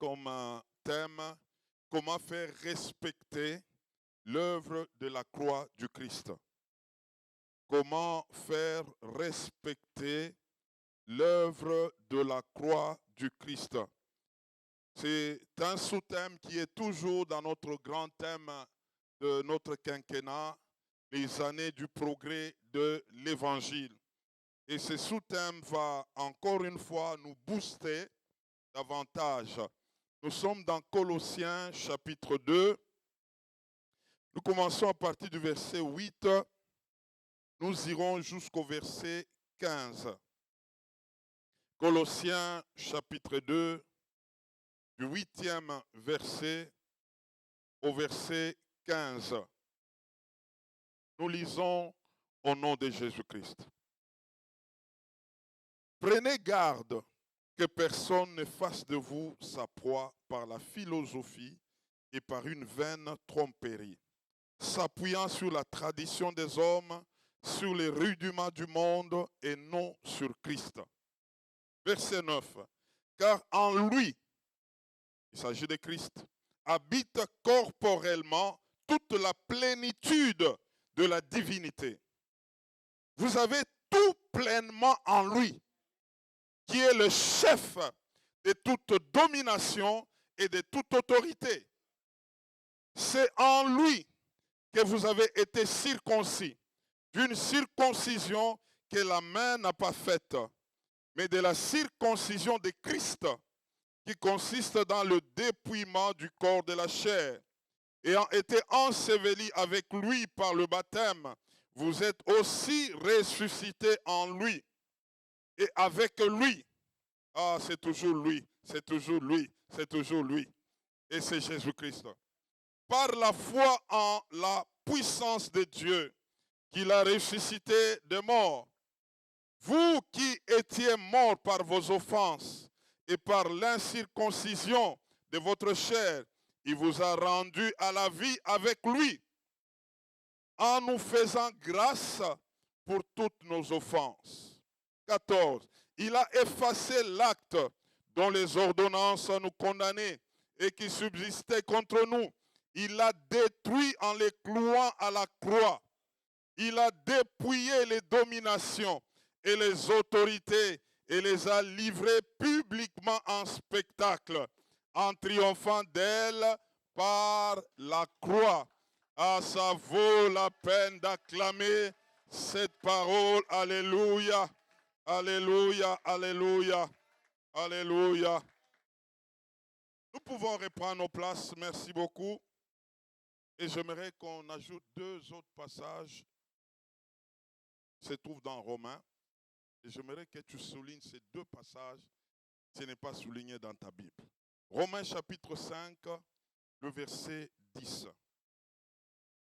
comme thème comment faire respecter l'œuvre de la croix du Christ. Comment faire respecter l'œuvre de la croix du Christ. C'est un sous-thème qui est toujours dans notre grand thème de notre quinquennat, les années du progrès de l'Évangile. Et ce sous-thème va encore une fois nous booster davantage. Nous sommes dans Colossiens chapitre 2. Nous commençons à partir du verset 8. Nous irons jusqu'au verset 15. Colossiens chapitre 2, du 8e verset au verset 15. Nous lisons au nom de Jésus-Christ. Prenez garde que personne ne fasse de vous sa proie par la philosophie et par une vaine tromperie, s'appuyant sur la tradition des hommes, sur les rudiments du monde et non sur Christ. Verset 9. Car en lui, il s'agit de Christ, habite corporellement toute la plénitude de la divinité. Vous avez tout pleinement en lui, qui est le chef de toute domination et de toute autorité. C'est en lui que vous avez été circoncis, d'une circoncision que la main n'a pas faite, mais de la circoncision de Christ, qui consiste dans le dépouillement du corps de la chair. Ayant été ensevelis avec lui par le baptême, vous êtes aussi ressuscités en lui. Et avec lui, c'est toujours lui, c'est toujours lui, c'est toujours lui. Et c'est Jésus-Christ. Par la foi en la puissance de Dieu, qu'il a ressuscité de mort. Vous qui étiez morts par vos offenses et par l'incirconcision de votre chair, il vous a rendu à la vie avec lui, en nous faisant grâce pour toutes nos offenses. 14. Il a effacé l'acte dont les ordonnances nous condamnaient et qui subsistait contre nous. Il l'a détruit en les clouant à la croix. Il a dépouillé les dominations et les autorités et les a livrées publiquement en spectacle, en triomphant d'elles par la croix. Ça vaut la peine d'acclamer cette parole. Alléluia, alléluia, alléluia, alléluia. Nous pouvons reprendre nos places. Merci beaucoup. Et j'aimerais qu'on ajoute deux autres passages qui se trouvent dans Romains. Et j'aimerais que tu soulignes ces deux passages si ce n'est pas souligné dans ta Bible. Romains chapitre 5, le verset 10.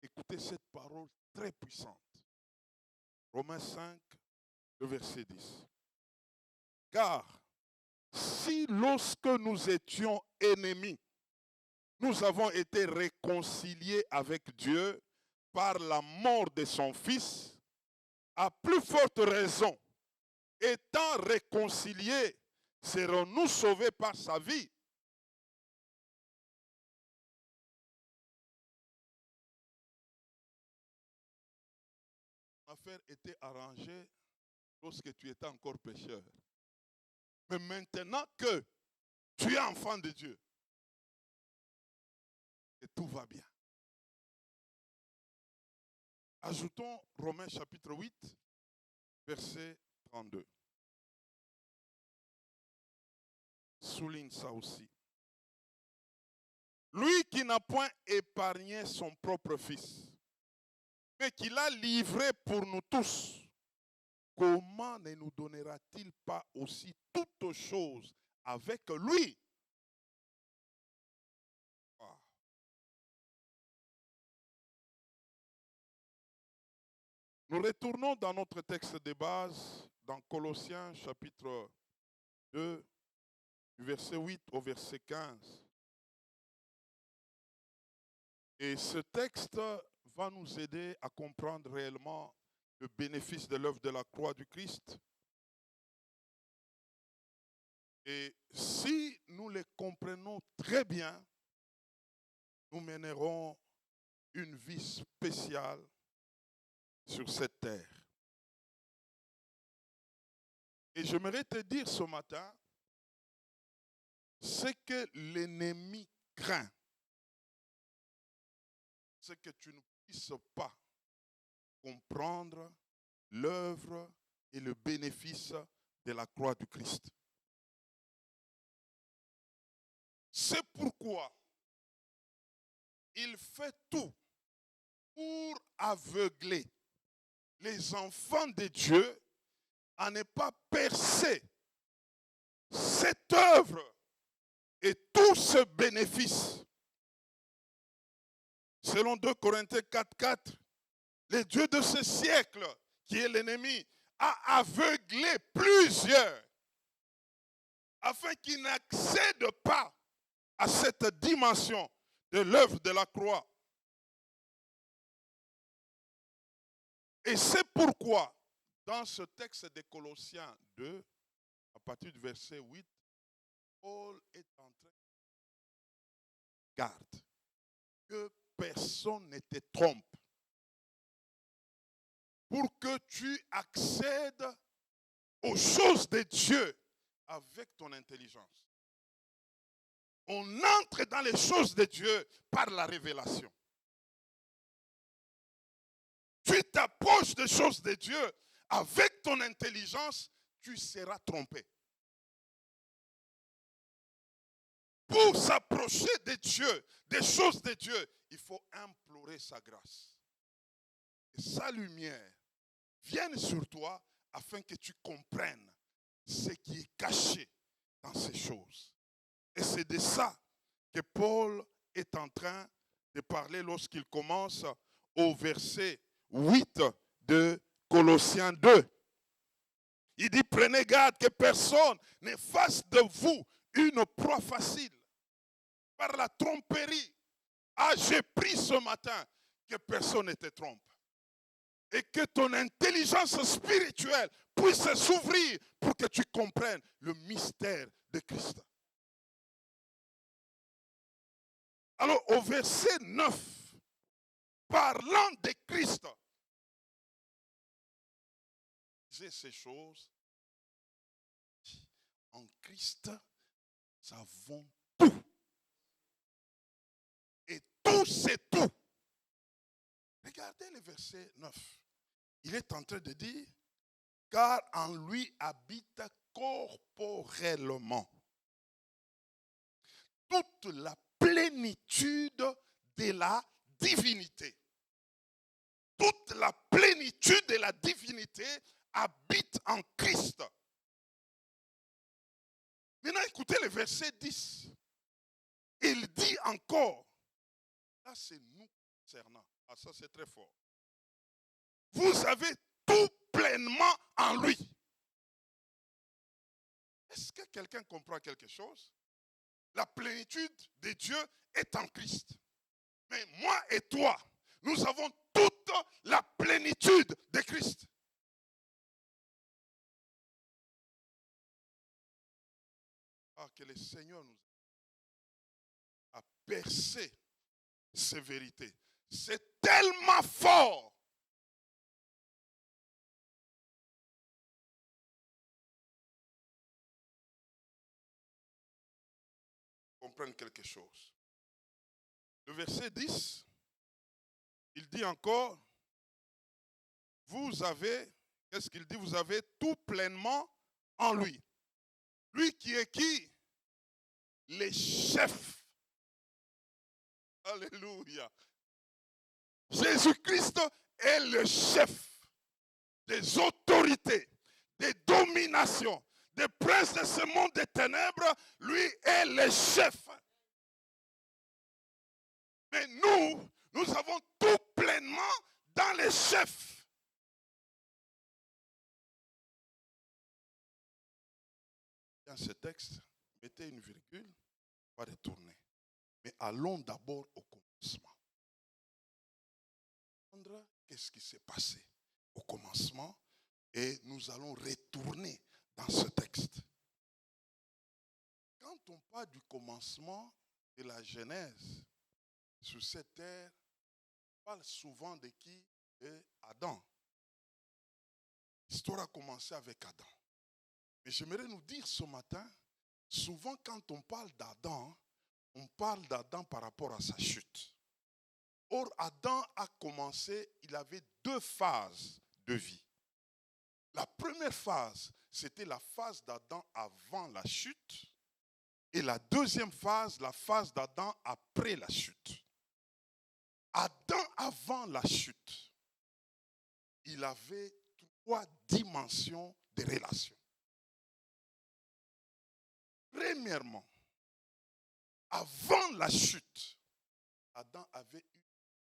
Écoutez cette parole très puissante. Romains 5, le verset 10. Car si lorsque nous étions ennemis, nous avons été réconciliés avec Dieu par la mort de son Fils, à plus forte raison, étant réconciliés, serons-nous sauvés par sa vie. L'affaire était arrangée lorsque tu étais encore pécheur. Mais maintenant que tu es enfant de Dieu, et tout va bien. Ajoutons Romains chapitre 8, verset 32. Souligne ça aussi. Lui qui n'a point épargné son propre fils, mais qui l'a livré pour nous tous, comment ne nous donnera-t-il pas aussi toutes choses avec lui? Nous retournons dans notre texte de base, dans Colossiens chapitre 2, du verset 8 au verset 15. Et ce texte va nous aider à comprendre réellement le bénéfice de l'œuvre de la croix du Christ. Et si nous les comprenons très bien, nous mènerons une vie spéciale sur cette terre. Et j'aimerais te dire ce matin, ce que l'ennemi craint, c'est que tu ne puisses pas comprendre l'œuvre et le bénéfice de la croix du Christ. C'est pourquoi il fait tout pour aveugler les enfants de Dieu à ne pas percer cette œuvre et tout ce bénéfice. Selon 2 Corinthiens 4:4, le Dieu de ce siècle, qui est l'ennemi, a aveuglé plusieurs afin qu'ils n'accèdent pas à cette dimension de l'œuvre de la croix. Et c'est pourquoi, dans ce texte de Colossiens 2, à partir du verset 8, Paul est en train de garder que personne ne te trompe pour que tu accèdes aux choses de Dieu avec ton intelligence. On entre dans les choses de Dieu par la révélation. Tu t'approches des choses de Dieu avec ton intelligence, tu seras trompé. Pour s'approcher de Dieu, des choses de Dieu, il faut implorer sa grâce. Et sa lumière vienne sur toi afin que tu comprennes ce qui est caché dans ces choses. Et c'est de ça que Paul est en train de parler lorsqu'il commence au verset 8 de Colossiens 2. Il dit, prenez garde que personne ne fasse de vous une proie facile par la tromperie. Ah, j'ai pris ce matin que personne ne te trompe. Et que ton intelligence spirituelle puisse s'ouvrir pour que tu comprennes le mystère de Christ. Alors, au verset 9, parlant de Christ, j'ai ces choses. En Christ, nous avons tout. Et tout, c'est tout. Regardez le verset 9. Il est en train de dire, car en lui habite corporellement toute la plénitude de la divinité. Toute la plénitude de la divinité habite en Christ. Maintenant, écoutez le verset 10. Il dit encore, là c'est nous concernant. Ah, ça c'est très fort. Vous avez tout pleinement en lui. Est-ce que quelqu'un comprend quelque chose? La plénitude de Dieu est en Christ. Mais moi et toi, nous avons toute la plénitude de Christ. Ah, que le Seigneur nous a percé ces vérités. C'est tellement fort. Comprendre quelque chose. Le verset 10, il dit encore, vous avez, qu'est-ce qu'il dit? Vous avez tout pleinement en lui. Lui qui est qui? Les chefs. Alléluia. Jésus-Christ est le chef des autorités, des dominations, des princes de ce monde des ténèbres. Lui est le chef. Mais nous avons tout pleinement dans les chefs. Dans ce texte, mettez une virgule, on va retourner. Mais allons d'abord au commencement. Qu'est-ce qui s'est passé au commencement? Et nous allons retourner dans ce texte. on parle du commencement de la Genèse sur cette terre, on parle souvent de qui? De Adam. L'histoire a commencé avec Adam. Mais j'aimerais nous dire ce matin, souvent quand on parle d'Adam, on parle d'Adam par rapport à sa chute. Or, Adam a commencé, il avait 2 phases de vie. La première phase, c'était la phase d'Adam avant la chute. Et la deuxième phase, la phase d'Adam après la chute. Adam avant la chute, il avait 3 dimensions de relations. Premièrement, avant la chute, Adam avait une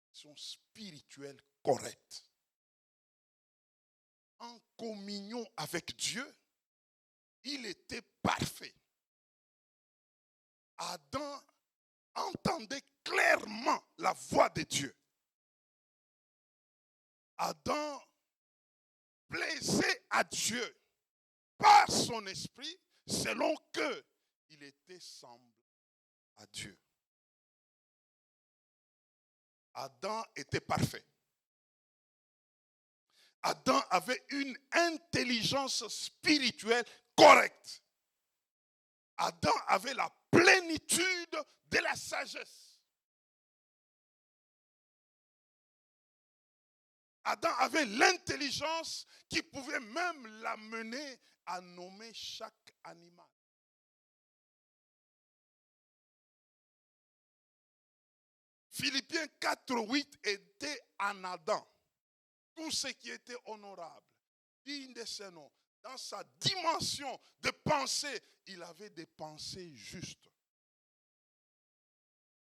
relation spirituelle correcte. En communion avec Dieu, il était parfait. Adam entendait clairement la voix de Dieu. Adam plaisait à Dieu par son esprit, selon qu'il était semblable à Dieu. Adam était parfait. Adam avait une intelligence spirituelle correcte. Adam avait la plénitude de la sagesse. Adam avait l'intelligence qui pouvait même l'amener à nommer chaque animal. Philippiens 4:8 était en Adam. Tout ce qui était honorable, digne de ce nom, dans sa dimension de pensée, il avait des pensées justes.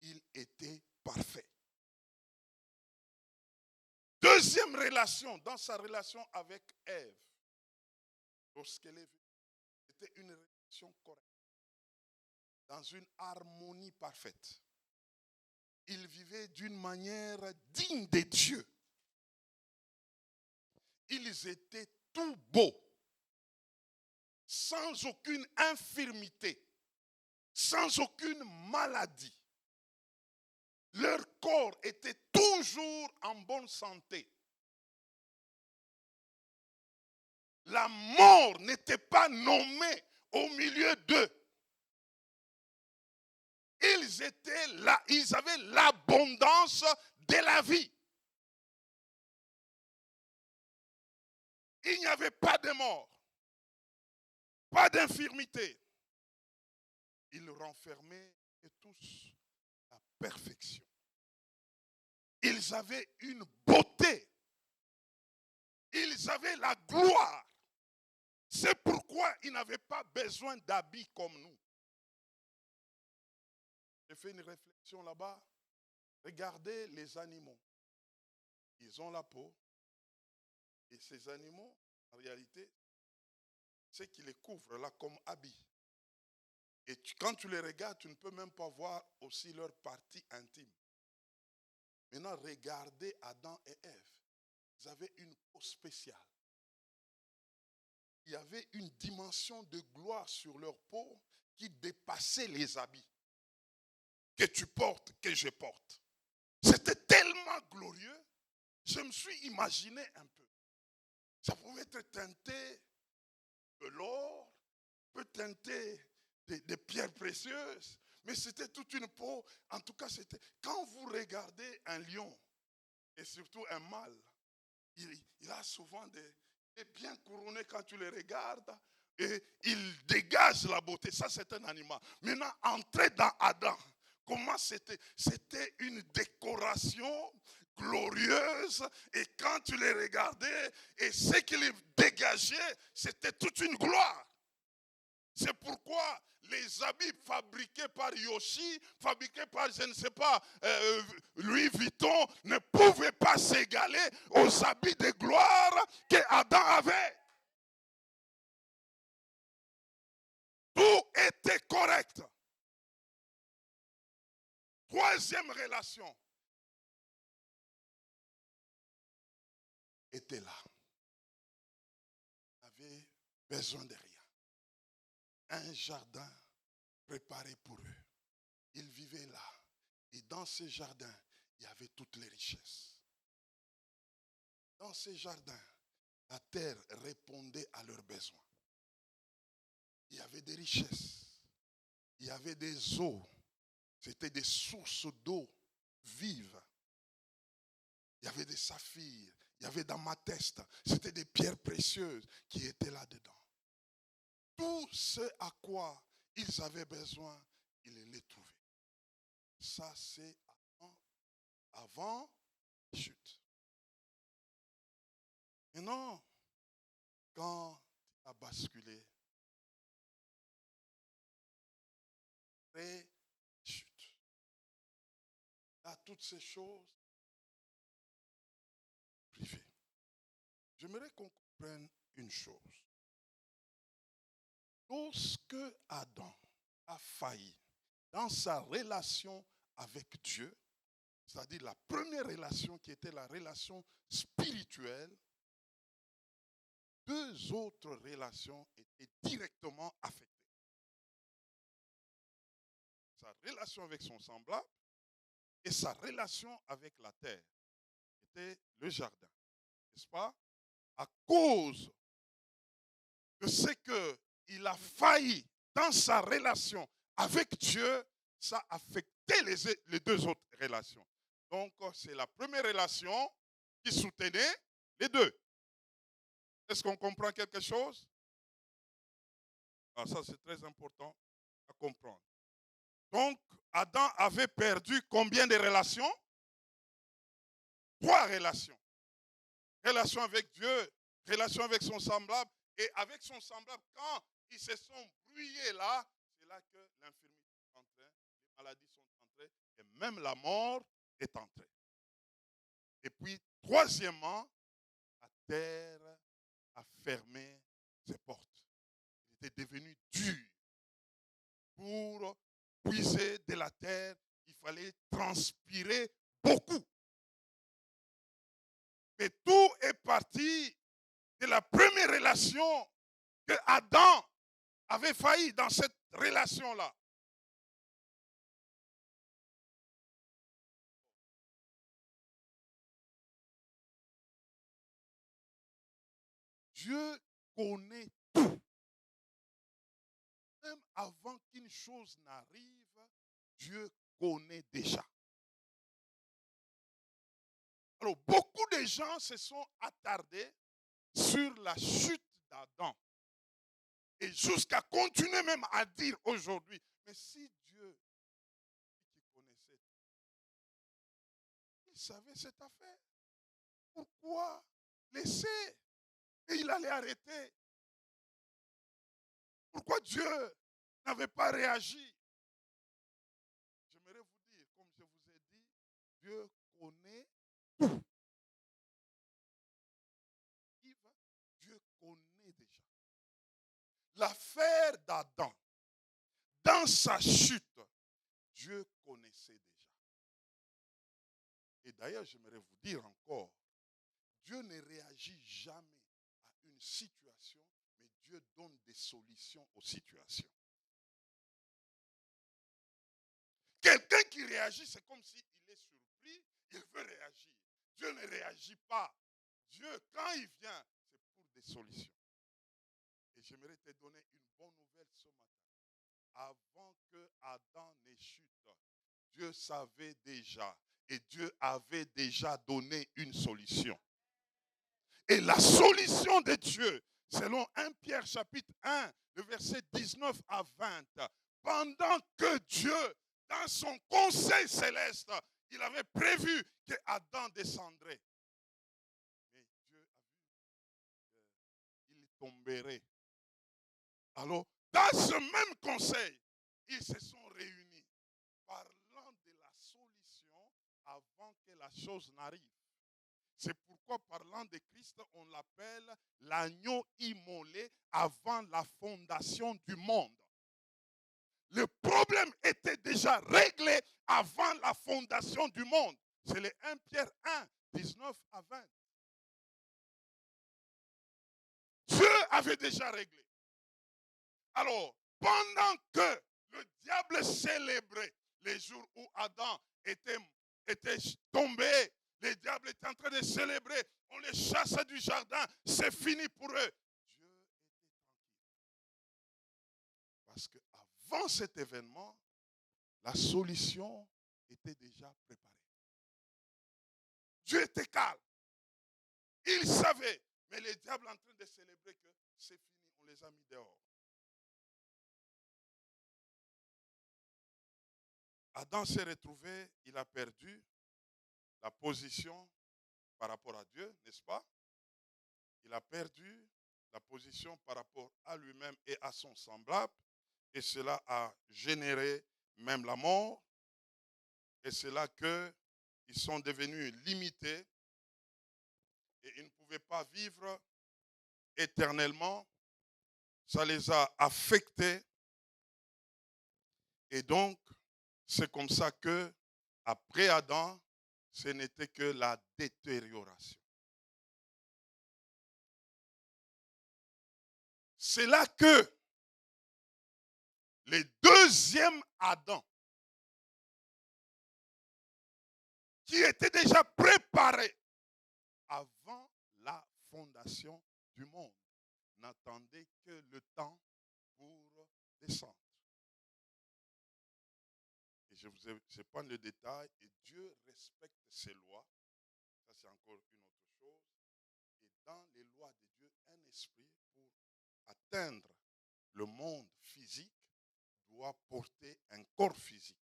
Il était parfait. Deuxième relation, dans sa relation avec Ève, lorsqu'elle est venue, c'était une relation correcte, dans une harmonie parfaite. Ils vivaient d'une manière digne de Dieu. Ils étaient tout beaux, sans aucune infirmité, sans aucune maladie. Leur corps était toujours en bonne santé. La mort n'était pas nommée au milieu d'eux. Ils étaient là, ils avaient l'abondance de la vie. Il n'y avait pas de mort, pas d'infirmité. Ils renfermaient tous la perfection. Ils avaient une beauté. Ils avaient la gloire. C'est pourquoi ils n'avaient pas besoin d'habits comme nous. J'ai fait une réflexion là-bas. Regardez les animaux. Ils ont la peau. Et ces animaux, en réalité, c'est qui les couvrent là comme habits. Et quand tu les regardes, tu ne peux même pas voir aussi leur partie intime. Maintenant, regardez Adam et Ève. Ils avaient une peau spéciale. Il y avait une dimension de gloire sur leur peau qui dépassait les habits que tu portes, que je porte. C'était tellement glorieux, je me suis imaginé un peu. Ça pouvait être teinté de l'or, peut teinter des pierres précieuses, mais c'était toute une peau. En tout cas, c'était quand vous regardez un lion, et surtout un mâle, il a souvent des bien couronné quand tu le regardes, et il dégage la beauté. Ça, c'est un animal. Maintenant, entrer dans Adam, comment c'était? C'était une décoration glorieuse, et quand tu les regardais, et ce qu'il dégageait, c'était toute une gloire. C'est pourquoi les habits fabriqués par Yoshi, fabriqués par, je ne sais pas, Louis Vuitton, ne pouvaient pas s'égaler aux habits de gloire que Adam avait. Tout était correct. Troisième relation était là. Il avait besoin de rien. Un jardin préparé pour eux. Ils vivaient là. Et dans ces jardins, il y avait toutes les richesses. Dans ces jardins, la terre répondait à leurs besoins. Il y avait des richesses. Il y avait des eaux. C'était des sources d'eau vives. Il y avait des saphirs. Il y avait d'amatestes. C'était des pierres précieuses qui étaient là-dedans. Tout ce à quoi ils avaient besoin, ils les trouvaient. Ça, c'est avant la chute. Maintenant, quand tu as basculé, après la chute, là, toutes ces choses privées. J'aimerais qu'on comprenne une chose. Lorsque Adam a failli dans sa relation avec Dieu, c'est-à-dire la première relation qui était la relation spirituelle, deux autres relations étaient directement affectées. Sa relation avec son semblable et sa relation avec la terre, qui était le jardin. N'est-ce pas? À cause de ce qu'il a failli dans sa relation avec Dieu, ça affectait les deux autres relations. Donc, c'est la première relation qui soutenait les deux. Est-ce qu'on comprend quelque chose? Ah, ça, c'est très important à comprendre. Donc, Adam avait perdu combien de relations? 3 relations. Relation avec Dieu, relation avec son semblable, et avec son semblable, quand ils se sont brouillés là, c'est là que l'infirmité est entrée, les maladies sont entrées, et même la mort est entrée. Et puis, troisièmement, la terre a fermé ses portes. Il était devenu dur. Pour puiser de la terre, il fallait transpirer beaucoup. Mais tout est parti de la première relation que Adam avait failli dans cette relation-là. Dieu connaît tout. Même avant qu'une chose n'arrive, Dieu connaît déjà. Alors, beaucoup de gens se sont attardés sur la chute d'Adam. Et jusqu'à continuer même à dire aujourd'hui, mais si Dieu qui connaissait, il savait cette affaire, pourquoi laisser? Et il allait arrêter. Pourquoi Dieu n'avait pas réagi? J'aimerais vous dire, comme je vous ai dit, Dieu connaît tout. Dieu connaît déjà. L'affaire d'Adam, dans sa chute, Dieu connaissait déjà. Et d'ailleurs, j'aimerais vous dire encore, Dieu ne réagit jamais à une situation, mais Dieu donne des solutions aux situations. Quelqu'un qui réagit, c'est comme s'il est surpris, il veut réagir. Dieu ne réagit pas. Dieu, quand il vient, c'est pour des solutions. Et j'aimerais te donner une bonne nouvelle ce matin. Avant que Adam ne chute, Dieu savait déjà et Dieu avait déjà donné une solution. Et la solution de Dieu, selon 1 Pierre chapitre 1, le verset 19 à 20, pendant que Dieu, dans son conseil céleste, il avait prévu que Adam descendrait. Mais Dieu a vu qu'il tomberait. Alors, dans ce même conseil, ils se sont réunis, parlant de la solution avant que la chose n'arrive. C'est pourquoi, parlant de Christ, on l'appelle l'agneau immolé avant la fondation du monde. Le problème était déjà réglé avant la fondation du monde. C'est le 1 Pierre 1, 19 à 20. Dieu avait déjà réglé. Alors, pendant que Le diable célébrait les jours où Adam était tombé. Les diables étaient en train de célébrer. On les chassait du jardin. C'est fini pour eux. Dieu était tranquille. Parce qu'avant cet événement, la solution était déjà préparée. Dieu était calme. Il savait. Mais les diables en train de célébrer que c'est fini. On les a mis dehors. Adam s'est retrouvé, il a perdu la position par rapport à Dieu, n'est-ce pas? Il a perdu la position par rapport à lui-même et à son semblable. Et cela a généré même la mort. Et c'est là qu'ils sont devenus limités. Et ils ne pouvaient pas vivre éternellement. Ça les a affectés. Et donc, c'est comme ça que, après Adam, ce n'était que la détérioration. C'est là que le deuxième Adam, qui était déjà préparé avant la fondation du monde, n'attendait que le temps pour descendre. Et je prends le détail, et Dieu respecte ses lois. Ça, c'est encore une autre chose. Et dans les lois de Dieu, un esprit, pour atteindre le monde physique, doit porter un corps physique.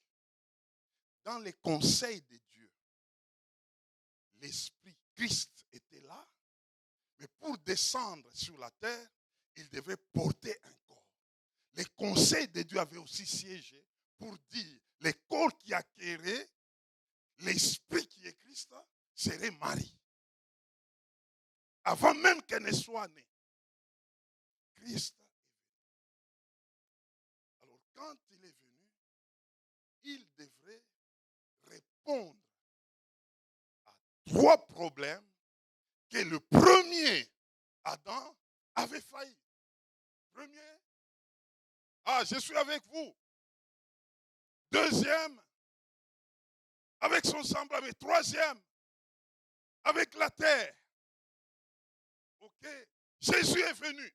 Dans les conseils de Dieu, l'Esprit, Christ était là, mais pour descendre sur la terre, il devait porter un corps. Les conseils de Dieu avaient aussi siégé pour dire, le corps qui acquérait l'Esprit qui est Christ serait Marie. Avant même qu'elle ne soit née, Christ est venu. Alors quand il est venu, il devrait répondre à 3 problèmes que le premier Adam avait failli. Premier, je suis avec vous. Deuxième, avec son semblable. Troisième, avec la terre. Ok, Jésus est venu.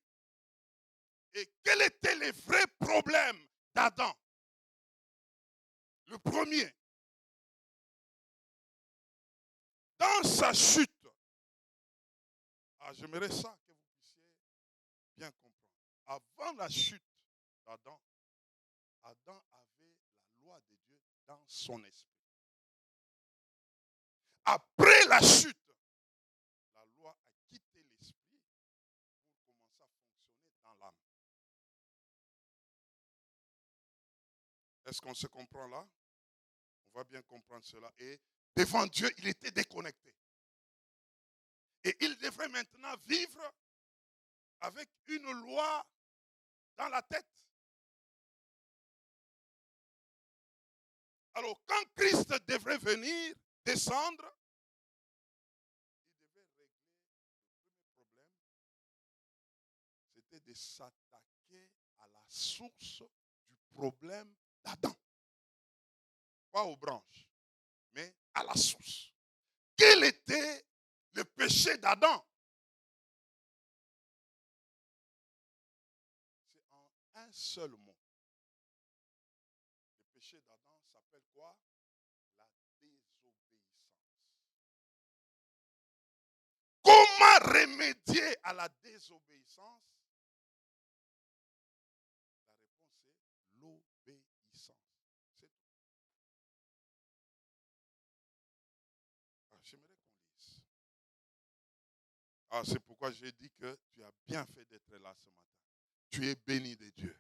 Et quel était le vrai problème d'Adam? Le premier, dans sa chute, j'aimerais ça que vous puissiez bien comprendre. Avant la chute d'Adam, Adam avait la loi de Dieu dans son esprit. Après la chute, la loi a quitté l'esprit pour commencer à fonctionner dans l'âme. Est-ce qu'on se comprend là? On va bien comprendre cela. Et devant Dieu, il était déconnecté. Et il devrait maintenant vivre avec une loi dans la tête. Alors, quand Christ devrait venir, descendre, il devait régler le premier problème. C'était de s'attaquer à la source du problème d'Adam. Pas aux branches, mais à la source. Quel était le péché d'Adam? C'est en un seul mot. Le péché d'Adam s'appelle quoi? La désobéissance. Comment remédier à la désobéissance? La réponse est l'obéissance. C'est tout. J'aimerais qu'on lise. C'est pourquoi j'ai dit que tu as bien fait d'être là ce matin. Tu es béni de Dieu.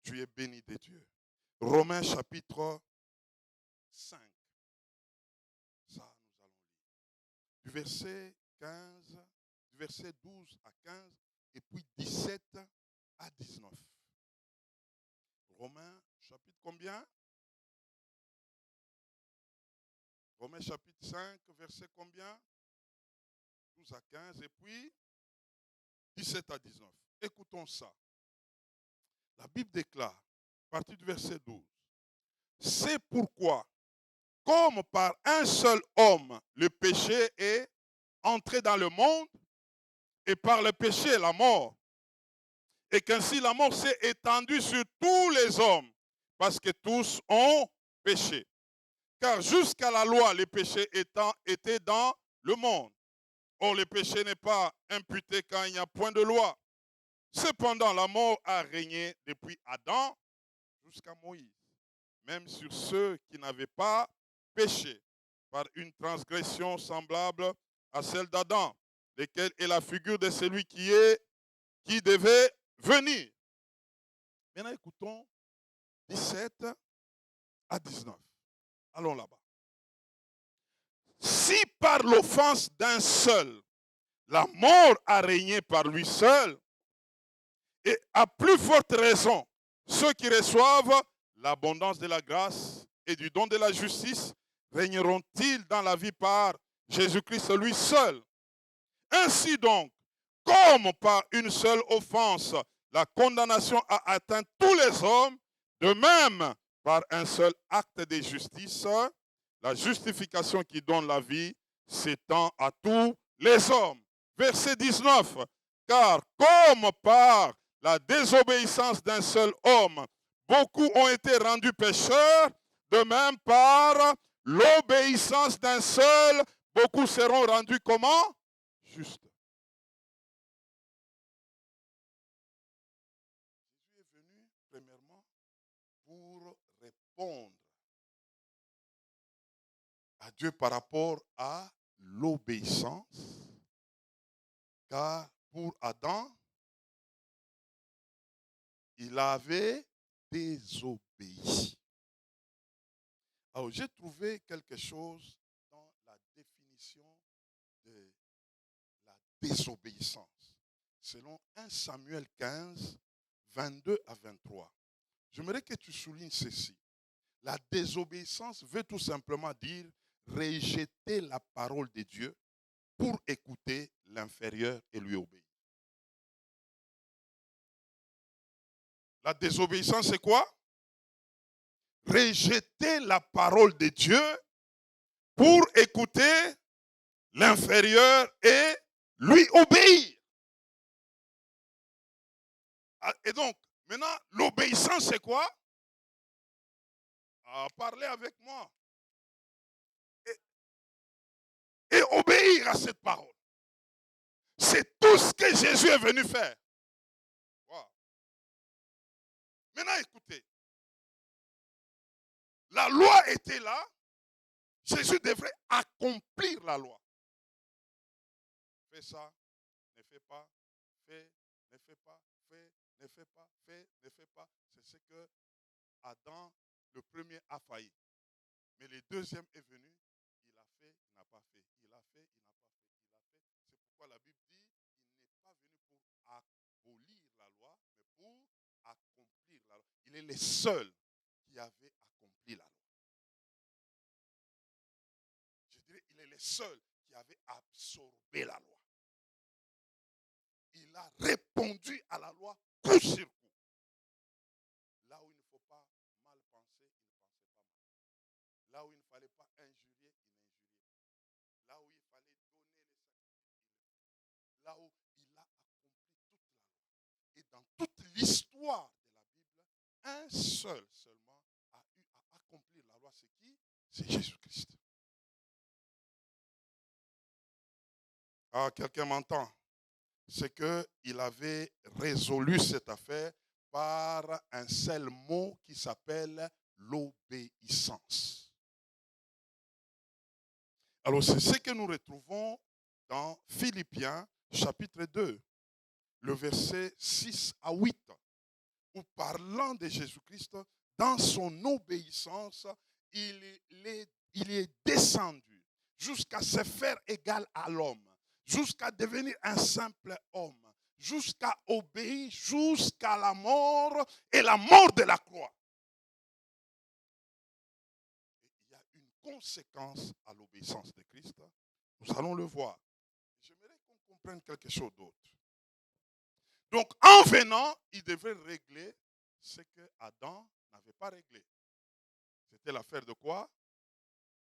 Tu es béni de Dieu. Romains chapitre 5. Ça, nous allons lire. Du verset 15, du verset 12 à 15, et puis 17 à 19. Romains chapitre combien? Romains chapitre 5, verset combien? 12 à 15, et puis 17 à 19. Écoutons ça. La Bible déclare, à partir du verset 12. C'est pourquoi, comme par un seul homme, le péché est entré dans le monde, et par le péché, la mort, et qu'ainsi la mort s'est étendue sur tous les hommes, parce que tous ont péché. Car jusqu'à la loi, les péchés étaient dans le monde. Or, le péché n'est pas imputé quand il n'y a point de loi. Cependant, la mort a régné depuis Adam jusqu'à Moïse, même sur ceux qui n'avaient pas péché, par une transgression semblable à celle d'Adam, lequel est la figure de celui qui devait venir. Maintenant, écoutons 17 à 19. Allons là-bas. Si par l'offense d'un seul, la mort a régné par lui seul, et à plus forte raison, ceux qui reçoivent l'abondance de la grâce et du don de la justice régneront-ils dans la vie par Jésus-Christ lui seul. Ainsi donc, comme par une seule offense, la condamnation a atteint tous les hommes, de même, par un seul acte de justice, la justification qui donne la vie s'étend à tous les hommes. Verset 19. Car comme par la désobéissance d'un seul homme, beaucoup ont été rendus pécheurs, de même par l'obéissance d'un seul, beaucoup seront rendus comment? Justes. Jésus est venu, premièrement, pour répondre à Dieu par rapport à l'obéissance. Car pour Adam, il avait désobéi. Alors j'ai trouvé quelque chose dans la définition de la désobéissance. Selon 1 Samuel 15, 22 à 23. J'aimerais que tu soulignes ceci. La désobéissance veut tout simplement dire rejeter la parole de Dieu pour écouter l'inférieur et lui obéir. La désobéissance, c'est quoi? Rejeter la parole de Dieu pour écouter l'inférieur et lui obéir. Et donc, maintenant, l'obéissance, c'est quoi? Parlez avec moi. Et obéir à cette parole. C'est tout ce que Jésus est venu faire. Wow. Maintenant, écoutez. La loi était là. Jésus devrait accomplir la loi. Fais ça, ne fais pas, fais, ne fais pas, fais, ne fais pas, fais, ne fais pas. C'est ce que Adam, le premier, a failli. Mais le deuxième est venu, il a fait, il n'a pas fait. Il a fait, il n'a pas fait. Il a fait. C'est pourquoi la Bible dit, il n'est pas venu pour abolir la loi, mais pour accomplir la loi. Il est le seul qui avait accompli la loi. Je dirais, il est le seul qui avait absorbé la loi. Il a répondu à la loi coup sur coup. Là où il ne faut pas mal penser, il ne pensait pas mal. Là où il ne fallait pas injurier, il n'injuriait pas. Là où il fallait donner les sacrifices, là où il a accompli toute la loi. Et dans toute l'histoire de la Bible, un seul seulement a eu à accomplir la loi. C'est qui? C'est Jésus-Christ. Ah, quelqu'un m'entend? C'est qu'il avait résolu cette affaire par un seul mot qui s'appelle l'obéissance. Alors c'est ce que nous retrouvons dans Philippiens chapitre 2, le verset 6 à 8, où parlant de Jésus-Christ, dans son obéissance, il est descendu jusqu'à se faire égal à l'homme, jusqu'à devenir un simple homme, jusqu'à obéir jusqu'à la mort et la mort de la croix. Et il y a une conséquence à l'obéissance de Christ. Nous allons le voir. J'aimerais qu'on comprenne quelque chose d'autre. Donc, en venant, il devait régler ce que Adam n'avait pas réglé. C'était l'affaire de quoi?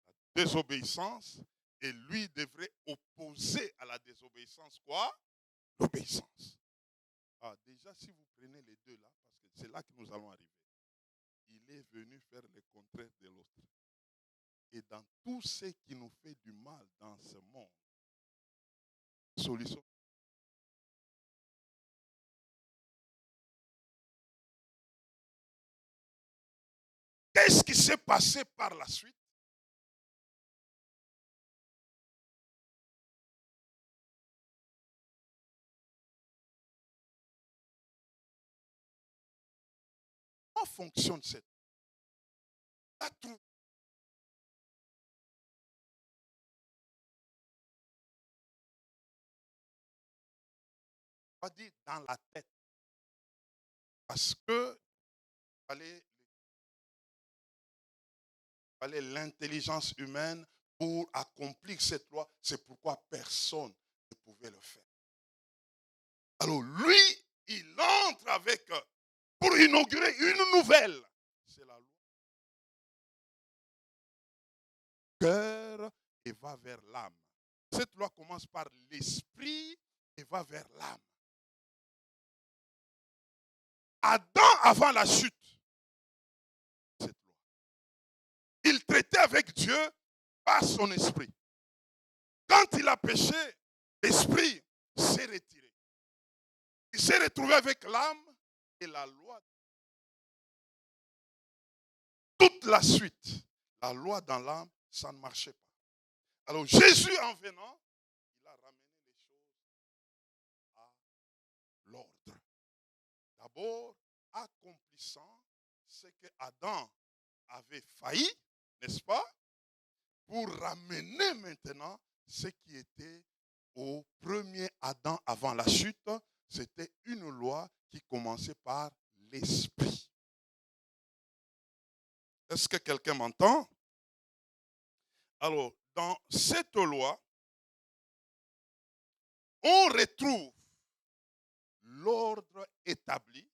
La désobéissance. Et lui devrait opposer à la désobéissance quoi? L'obéissance. Ah, déjà, si vous prenez les deux là, parce que c'est là que nous allons arriver, il est venu faire le contraire de l'autre. Et dans tout ce qui nous fait du mal dans ce monde, solution. Qu'est-ce qui s'est passé par la suite? Comment fonctionne cette? Là, tout. On va dire dans la tête. Parce que il fallait l'intelligence humaine pour accomplir cette loi. C'est pourquoi personne ne pouvait le faire. Alors lui, il entre avec, pour inaugurer une nouvelle. C'est la loi. Cœur et va vers l'âme. Cette loi commence par l'esprit et va vers l'âme. Adam, avant la chute, cette loi, il traitait avec Dieu par son esprit. Quand il a péché, l'esprit s'est retiré. Il s'est retrouvé avec l'âme et la loi. Toute la suite, la loi dans l'âme, ça ne marchait pas. Alors Jésus, en venant, il a ramené les choses à l'ordre. D'abord, accomplissant ce que Adam avait failli, n'est-ce pas, pour ramener maintenant ce qui était au premier Adam avant la chute. C'était une loi qui commençait par l'esprit. Est-ce que quelqu'un m'entend? Alors, dans cette loi, on retrouve l'ordre établi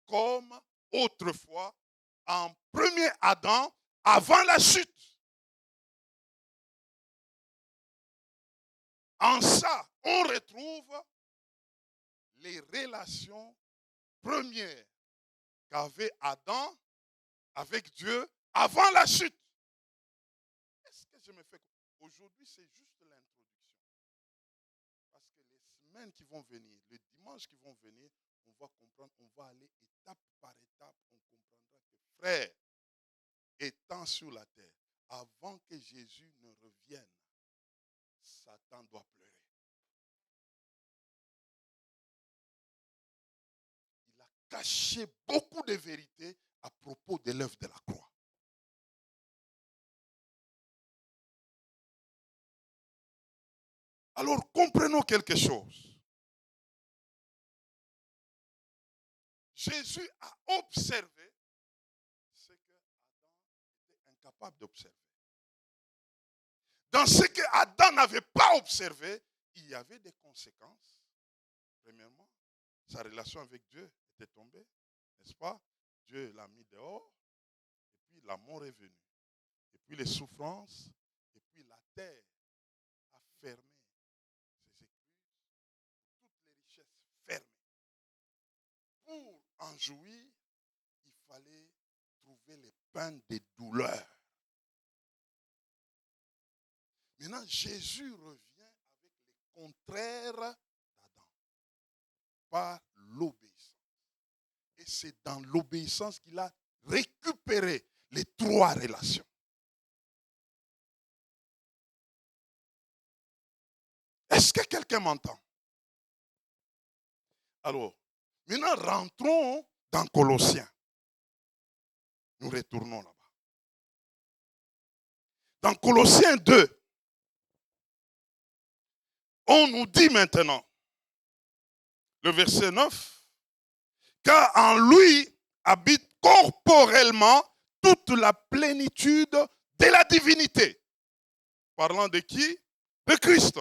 comme autrefois en premier Adam avant la chute. En ça, on retrouve les relations premières qu'avait Adam avec Dieu avant la chute. Est-ce que je me fais... Aujourd'hui, c'est juste l'introduction. Parce que les semaines qui vont venir, les dimanches qui vont venir, on va comprendre, on va aller étape par étape, on comprendra que frère, étant sur la terre, avant que Jésus ne revienne, Satan doit pleurer. Il a caché beaucoup de vérités à propos de l'œuvre de la croix. Alors comprenons quelque chose. Jésus a observé ce que Adam était incapable d'observer. Dans ce que Adam n'avait pas observé, il y avait des conséquences. Premièrement, sa relation avec Dieu était tombée, n'est-ce pas? Dieu l'a mis dehors, et puis la mort est venue. Et puis les souffrances, et puis la terre a fermé ses écluses, toutes les richesses fermées. Pour en jouir, il fallait trouver les pains des douleurs. Maintenant, Jésus revient avec les contraires d'Adam, par l'obéissance. Et c'est dans l'obéissance qu'il a récupéré les trois relations. Est-ce que quelqu'un m'entend? Alors, maintenant rentrons dans Colossiens. Nous retournons là-bas. Dans Colossiens 2, on nous dit maintenant, le verset 9, car en lui habite corporellement toute la plénitude de la divinité. Parlant de qui? De Christ.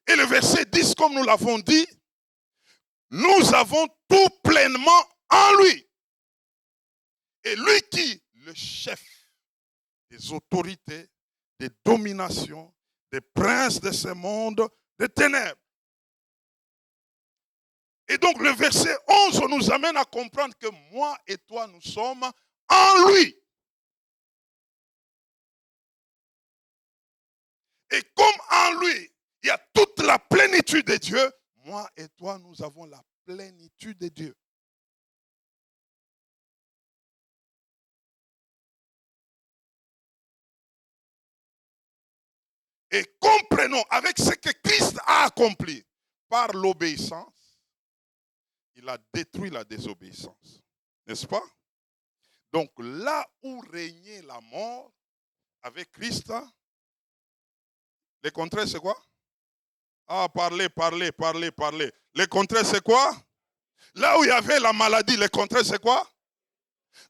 Et le verset 10, comme nous l'avons dit, nous avons tout pleinement en lui. Et lui qui, le chef des autorités, des dominations, des princes de ce monde, des ténèbres. Et donc le verset 11 nous amène à comprendre que moi et toi, nous sommes en lui. Et comme en lui, il y a toute la plénitude de Dieu, moi et toi, nous avons la plénitude de Dieu. Et comprenons avec ce que Christ a accompli par l'obéissance, il a détruit la désobéissance. N'est-ce pas? Donc là où régnait la mort avec Christ, le contraire c'est quoi? Ah, parlez. Le contraire c'est quoi? Là où il y avait la maladie, le contraire c'est quoi?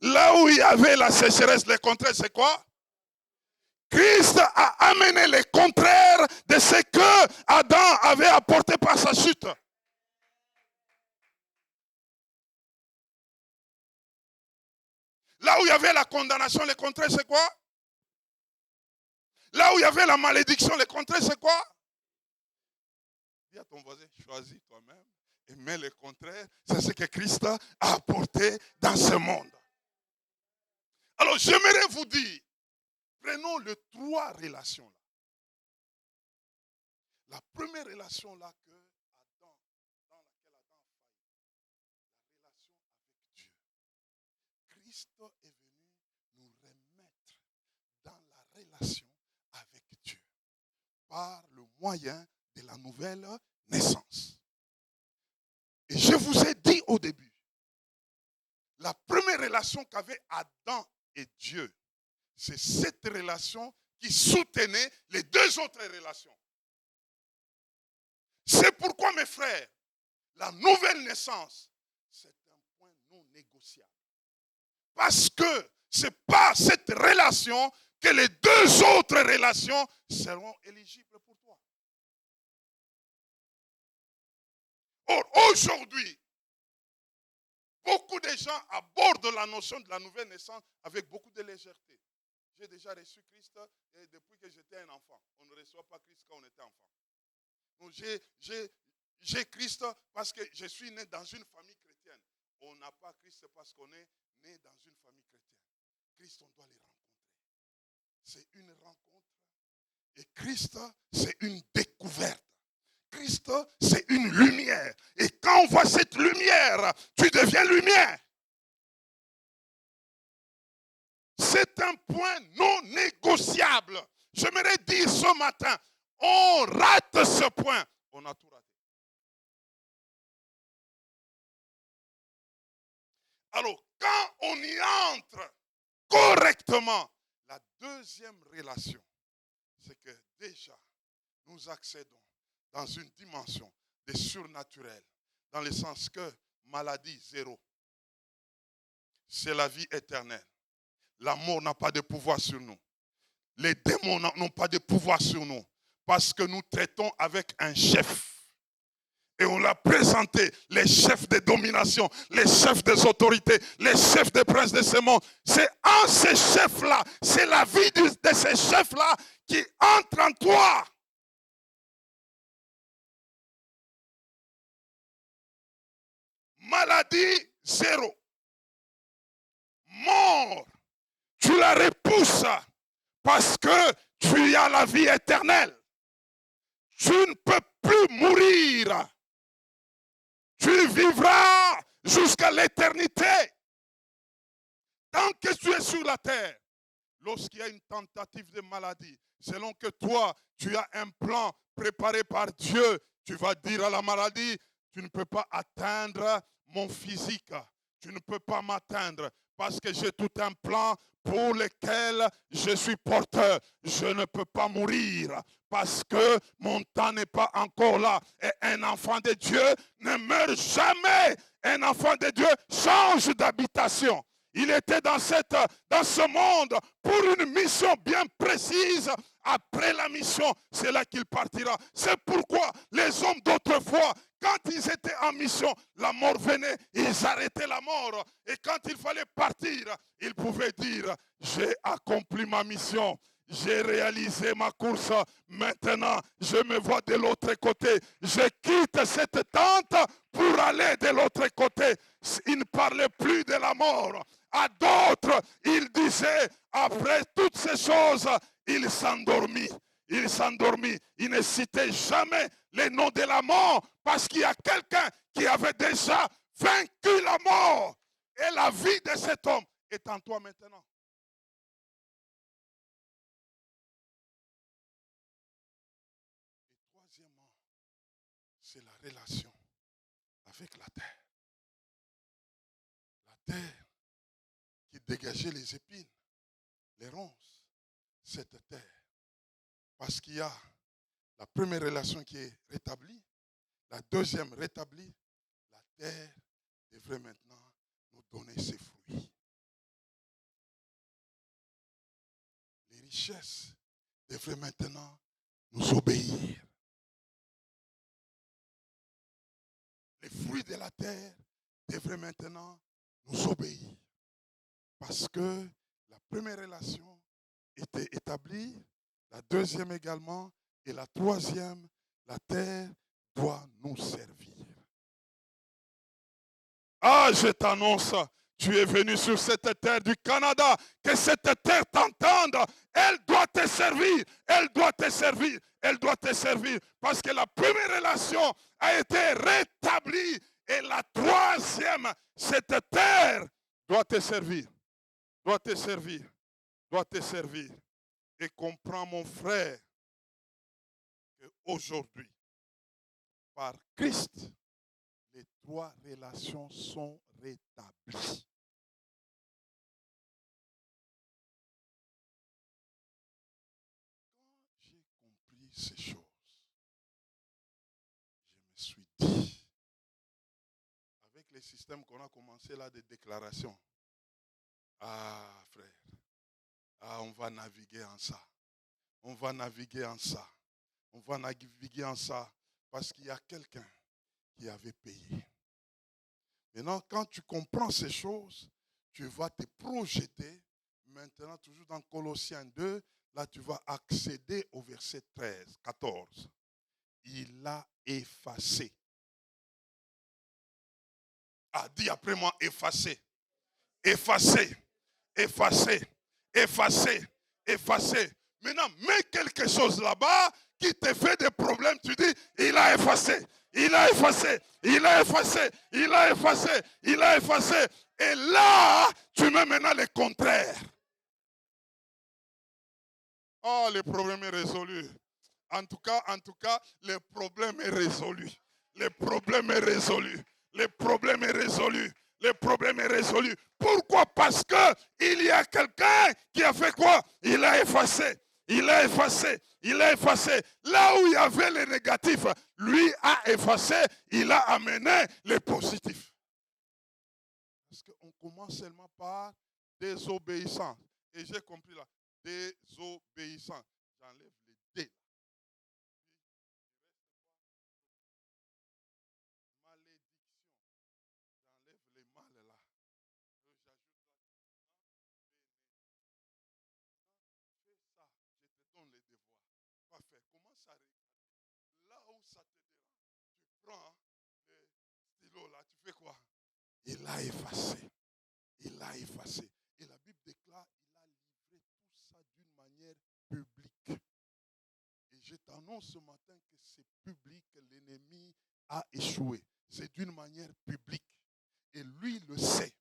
Là où il y avait la sécheresse, le contraire c'est quoi? Christ a amené le contraire de ce que Adam avait apporté par sa chute. Là où il y avait la condamnation, le contraire c'est quoi? Là où il y avait la malédiction, le contraire c'est quoi? Dis à ton voisin, choisis toi-même et mets le contraire. C'est ce que Christ a apporté dans ce monde. Alors j'aimerais vous dire, prenons les trois relations là. La première relation là dans laquelle Adam a failli, la relation avec Dieu. Christ est venu nous remettre dans la relation avec Dieu par le moyen de la nouvelle naissance. Et je vous ai dit au début, la première relation qu'avaient Adam et Dieu, c'est cette relation qui soutenait les deux autres relations. C'est pourquoi, mes frères, la nouvelle naissance, c'est un point non négociable. Parce que ce n'est pas cette relation que les deux autres relations seront éligibles pour toi. Or, aujourd'hui, beaucoup de gens abordent la notion de la nouvelle naissance avec beaucoup de légèreté. J'ai déjà reçu Christ et depuis que j'étais un enfant. On ne reçoit pas Christ quand on était enfant. Donc j'ai Christ parce que je suis né dans une famille chrétienne. On n'a pas Christ parce qu'on est né dans une famille chrétienne. Christ, on doit les rencontrer. C'est une rencontre. Et Christ, c'est une découverte. Christ, c'est une lumière. Et quand on voit cette lumière, tu deviens lumière. C'est un point non négociable. J'aimerais dire ce matin, on rate ce point, on a tout raté. Alors, quand on y entre correctement, la deuxième relation, c'est que déjà, nous accédons dans une dimension de surnaturel, dans le sens que maladie zéro, c'est la vie éternelle. La mort n'a pas de pouvoir sur nous. Les démons n'ont pas de pouvoir sur nous. Parce que nous traitons avec un chef. Et on l'a présenté, les chefs de domination, les chefs des autorités, les chefs des princes de ce monde. C'est en ces chefs-là, c'est la vie de ces chefs-là qui entre en toi. Maladie, zéro. Mort, tu la repousses parce que tu as la vie éternelle. Tu ne peux plus mourir. Tu vivras jusqu'à l'éternité. Tant que tu es sur la terre, lorsqu'il y a une tentative de maladie, selon que toi, tu as un plan préparé par Dieu, tu vas dire à la maladie, tu ne peux pas atteindre mon physique. Tu ne peux pas m'atteindre parce que j'ai tout un plan pour lequel je suis porteur. Je ne peux pas mourir parce que mon temps n'est pas encore là. Et un enfant de Dieu ne meurt jamais. Un enfant de Dieu change d'habitation. Il était dans ce monde pour une mission bien précise. Après la mission, c'est là qu'il partira. C'est pourquoi les hommes d'autrefois, Quand ils étaient en mission, la mort venait, ils arrêtaient la mort. Et quand il fallait partir, ils pouvaient dire, j'ai accompli ma mission. J'ai réalisé ma course. Maintenant, je me vois de l'autre côté. Je quitte cette tente pour aller de l'autre côté. Il ne parlait plus de la mort. À d'autres, il disait, après toutes ces choses, il s'endormit. Il s'endormit. Il ne citait jamais les noms de la mort parce qu'il y a quelqu'un qui avait déjà vaincu la mort. Et la vie de cet homme est en toi maintenant. Et troisièmement, c'est la relation avec la terre. La terre qui dégageait les épines, les ronces, cette terre. Parce qu'il y a la première relation qui est rétablie, la deuxième rétablie, la terre devrait maintenant nous donner ses fruits. Les richesses devraient maintenant nous obéir. Les fruits de la terre devraient maintenant nous obéir. Parce que la première relation était établie, la deuxième également, et la troisième, la terre doit nous servir. Ah, je t'annonce, tu es venu sur cette terre du Canada, que cette terre t'entende, elle doit te servir, elle doit te servir, elle doit te servir, parce que la première relation a été rétablie, et la troisième, cette terre doit te servir, doit te servir, doit te servir. Et comprends, mon frère, qu'aujourd'hui, par Christ, les trois relations sont rétablies. Quand j'ai compris ces choses, je me suis dit, avec les systèmes qu'on a commencé là de déclaration, ah frère, ah on va naviguer en ça, on va naviguer en ça, on va naviguer en ça, parce qu'il y a quelqu'un qui avait payé. Maintenant, quand tu comprends ces choses, tu vas te projeter. Maintenant, toujours dans Colossiens 2, là, tu vas accéder au verset 13, 14. Il a effacé. Ah, dis après moi, effacé. Effacé. Effacé. Effacé. Effacé. Maintenant, mets quelque chose là-bas qui te fait des problèmes. Tu dis, il a effacé. Il a effacé, il a effacé, il a effacé, il a effacé. Et là, tu mets maintenant le contraire. Oh, le problème est résolu. En tout cas, le problème est résolu. Le problème est résolu. Le problème est résolu. Le problème est résolu. Pourquoi? Parce que il y a quelqu'un qui a fait quoi? Il a effacé. Il a effacé, il a effacé. Là où il y avait les négatifs, lui a effacé, il a amené les positifs. Parce qu'on commence seulement par désobéissance. Et j'ai compris là, désobéissance. J'enlève les dés. Malédiction. J'enlève les mal là. J'ajoute là. Fais ça, je te donne les devoirs. Parfait. Commence à regarder. Là où ça te dérange, tu prends le stylo là, tu fais quoi? Il a effacé. Il a effacé. Et la Bible déclare, il a livré tout ça d'une manière publique. Et je t'annonce ce matin que c'est public, l'ennemi a échoué. C'est d'une manière publique. Et lui le sait.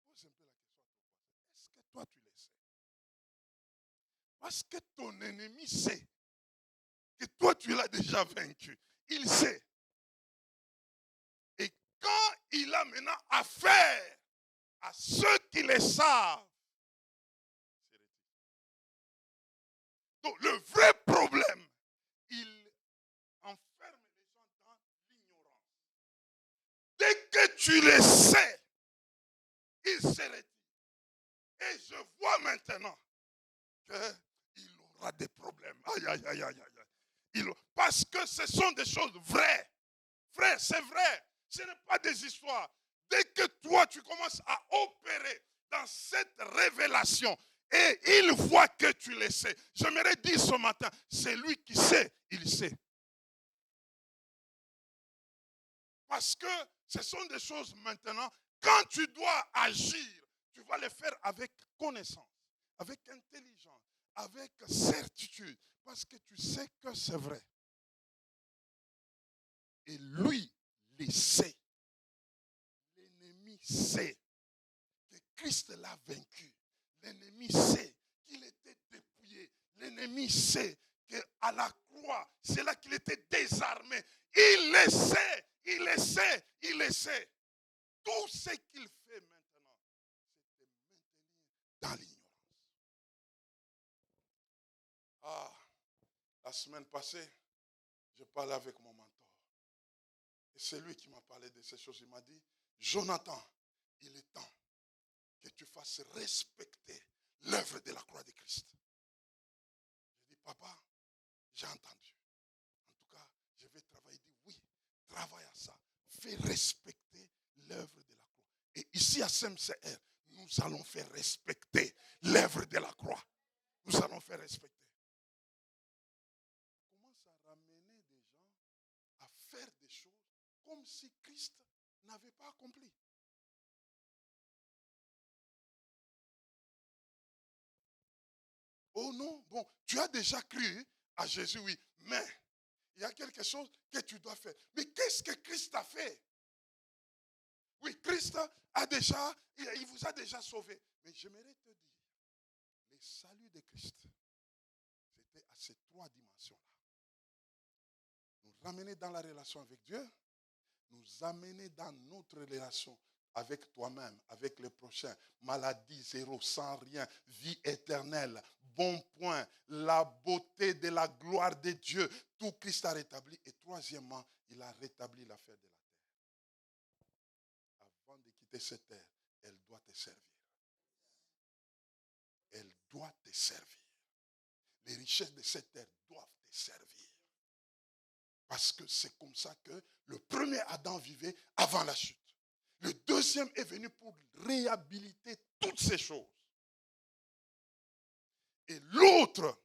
Pose un peu la question à ton voisin. Est-ce que toi tu le sais? Parce que ton ennemi sait que toi tu l'as déjà vaincu. Il sait. Et quand il a maintenant affaire à ceux qui le savent, donc le vrai problème, il enferme les gens dans l'ignorance. Dès que tu le sais, il se retire. Et je vois maintenant qu'il aura des problèmes. Aïe, aïe, aïe, aïe, aïe. Parce que ce sont des choses vraies. Frère, c'est vrai. Ce n'est pas des histoires. Dès que toi, tu commences à opérer dans cette révélation et il voit que tu le sais. J'aimerais dire ce matin, c'est lui qui sait, il sait. Parce que ce sont des choses maintenant, quand tu dois agir, tu vas les faire avec connaissance, avec intelligence, avec certitude, parce que tu sais que c'est vrai. Et lui, il sait. L'ennemi sait que Christ l'a vaincu. L'ennemi sait qu'il était dépouillé. L'ennemi sait qu'à la croix, c'est là qu'il était désarmé. Il le sait, il le sait, il le sait. Tout ce qu'il fait maintenant, c'est de maintenir dans l'ignorance. Ah, la semaine passée, je parlais avec mon mentor. Et c'est lui qui m'a parlé de ces choses. Il m'a dit, Jonathan, il est temps que tu fasses respecter l'œuvre de la croix de Christ. J'ai dit, papa, j'ai entendu. En tout cas, je vais travailler. Il dit, oui, travaille à ça. Fais respecter l'œuvre de la croix. Et ici à CMCR, nous allons faire respecter l'œuvre de la croix. Nous allons faire respecter. On commence à ramener des gens à faire des choses comme si Christ n'avait pas accompli. Oh non, bon, tu as déjà cru à Jésus, oui, mais il y a quelque chose que tu dois faire. Mais qu'est-ce que Christ a fait? Oui, Christ il vous a déjà sauvé. Mais j'aimerais te dire, le salut de Christ, c'était à ces trois dimensions-là. Nous ramener dans la relation avec Dieu, nous amener dans notre relation avec toi-même, avec le prochain, maladie zéro, sans rien, vie éternelle, bon point, la beauté de la gloire de Dieu, tout Christ a rétabli. Et troisièmement, il a rétabli l'affaire de la terre. Avant de quitter cette terre, elle doit te servir. Elle doit te servir. Les richesses de cette terre doivent te servir. Parce que c'est comme ça que le premier Adam vivait avant la chute. Le deuxième est venu pour réhabiliter toutes ces choses. Et l'autre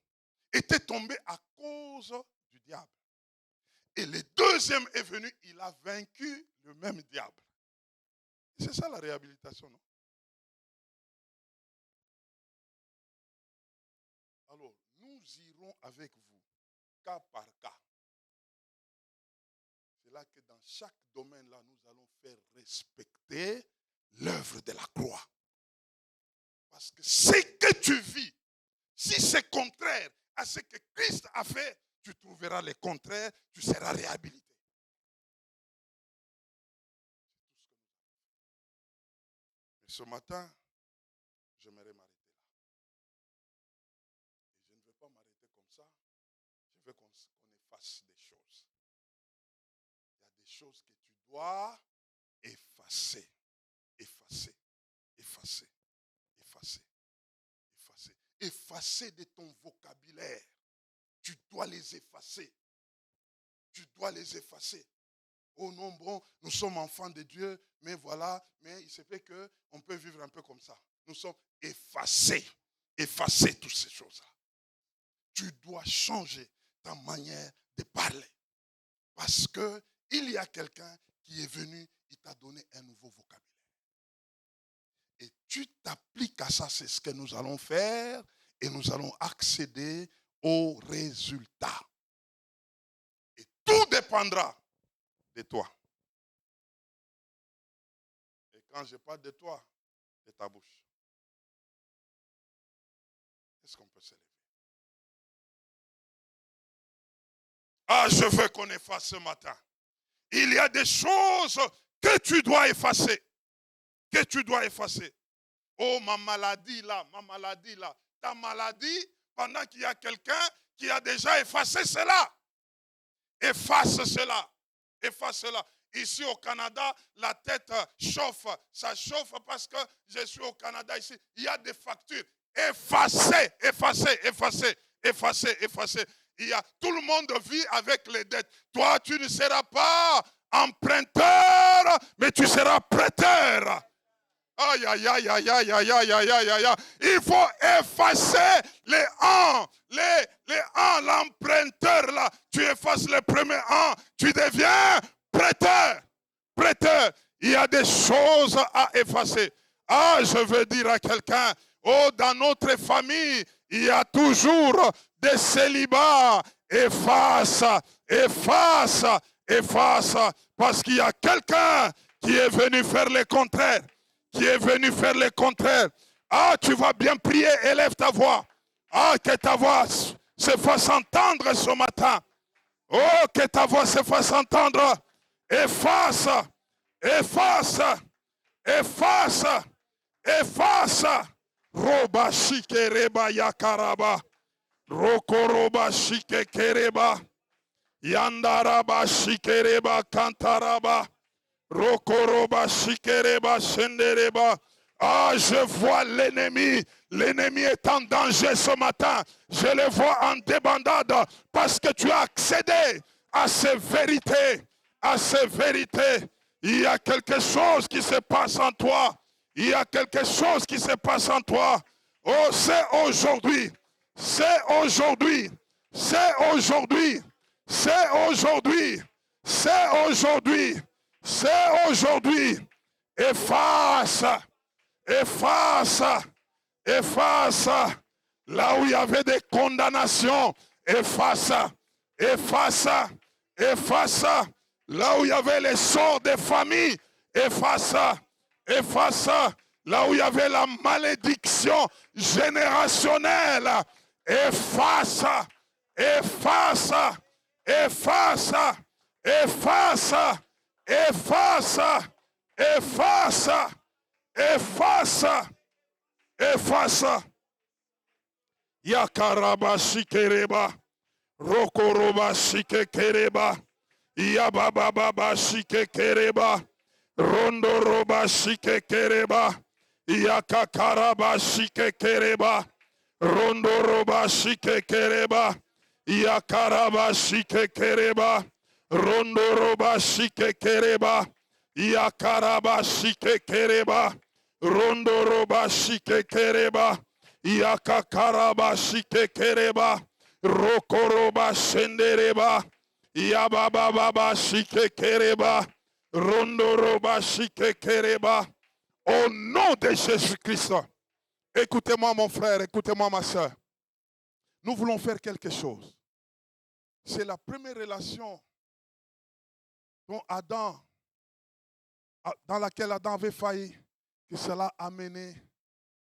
était tombé à cause du diable. Et le deuxième est venu, il a vaincu le même diable. C'est ça la réhabilitation, non? Alors, nous irons avec vous, cas par cas. C'est là que dans chaque domaine, là, nous allons faire respecter l'œuvre de la croix. Parce que ce que tu vis, si c'est contraire à ce que Christ a fait, tu trouveras le contraire, tu seras réhabilité. Mais ce matin, j'aimerais m'arrêter là. Et je ne veux pas m'arrêter comme ça. Je veux qu'on efface des choses. Il y a des choses que tu dois effacer. Effacer. Effacer. Effacer. Effacer. Effacer de ton vocabulaire. Tu dois les effacer. Tu dois les effacer. Oh non, bon, nous sommes enfants de Dieu, mais voilà, mais il se fait qu'on peut vivre un peu comme ça. Nous sommes effacés. Effacer toutes ces choses-là. Tu dois changer ta manière de parler. Parce qu'il y a quelqu'un qui est venu, il t'a donné un nouveau vocabulaire. Et tu t'appliques à ça, c'est ce que nous allons faire, et nous allons accéder au résultat. Et tout dépendra de toi. Et quand je parle de toi, de ta bouche. Est-ce qu'on peut se lever? Ah, je veux qu'on efface ce matin. Il y a des choses que tu dois effacer. Que tu dois effacer. Oh, ma maladie là. Ta maladie, pendant qu'il y a quelqu'un qui a déjà effacé cela. Efface cela. Efface cela. Ici au Canada, la tête chauffe. Ça chauffe parce que je suis au Canada ici. Il y a des factures. Effacez, effacez, effacez, effacez, effacez. Tout le monde vit avec les dettes. Toi, tu ne seras pas emprunteur, mais tu seras prêteur. Aïe, aïe, aïe, aïe, aïe, aïe, aïe, aïe, aïe, aïe, aïe. Il faut effacer les ans. Les ans, l'emprunteur là. Tu effaces les premiers ans. Tu deviens prêteur. Prêteur. Il y a des choses à effacer. Ah, je veux dire à quelqu'un, oh, dans notre famille, il y a toujours des célibats. Efface, efface, efface. Parce qu'il y a quelqu'un qui est venu faire le contraire. Qui est venu faire le contraire. Ah, tu vas bien prier, élève ta voix. Ah, que ta voix se fasse entendre ce matin. Oh, que ta voix se fasse entendre. Efface, efface, efface, efface. Roba shike reba yakaraba. Rokoroba shike kereba. Yandaraba shike reba kantaraba. Rokoroba shikereba shendereba. Ah, je vois l'ennemi. L'ennemi est en danger ce matin. Je le vois en débandade parce que tu as accédé à ces vérités. À ces vérités. Il y a quelque chose qui se passe en toi. Il y a quelque chose qui se passe en toi. Oh, c'est aujourd'hui. C'est aujourd'hui. C'est aujourd'hui. C'est aujourd'hui. C'est aujourd'hui. C'est aujourd'hui. Efface, efface, efface. Là où il y avait des condamnations, efface, efface, efface. Là où il y avait les sorts des familles, efface, efface. Là où il y avait la malédiction générationnelle, efface, efface, efface, efface. Efface, efface, efface, efface. Yakaraba shikereba, rokoroba shikekereba, yabababa shikekereba, rondoroba shikekereba, yakakaraba shikekereba, rondoroba shikekereba, yakaraba shikekereba. Rondoroba shike kereba, yakaraba shike kereba, rondoroba shike kereba, yakakaraba shike kereba, rokoroba shendereba, yabababa shike kereba, rondoroba shike kereba. Au nom de Jésus-Christ, écoutez-moi mon frère, écoutez-moi ma soeur. Nous voulons faire quelque chose. C'est la première relation dans laquelle Adam avait failli, que cela a mené